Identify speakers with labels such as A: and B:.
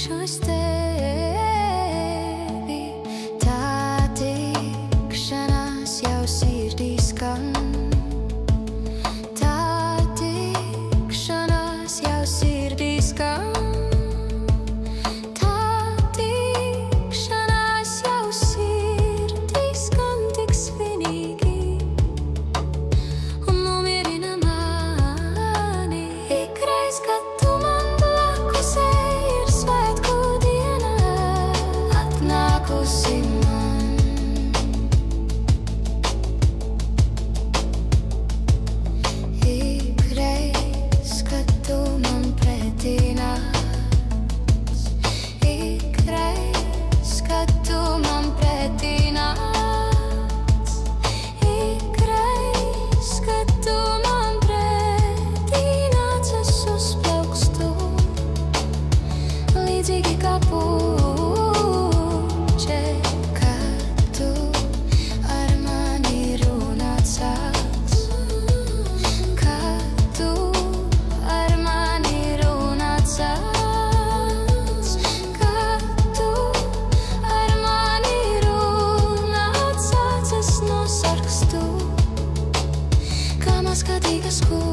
A: tikšu es tevi, tā tikšanās jau sirdī skan. Tā tikšanās jau sirdī skan. Tā tikšanās jau sirdī skan tik svinīgi un nomierina mani. Ikreiz, kad tu man blakus ej, ir svētku diena atnākusi man. Ikreiz, kad tu man pretī nāc, ikreiz, kad tu man pretī nāc, ikreiz, kad tu man pretī nāc, es uzplaukstu līdzīgi kā puķe, kad tu ar mani runāt sāc, kad tu ar mani runāt sāc, kad tu ar mani runāt sāc, es nosargstu kā mazgadīga skūra.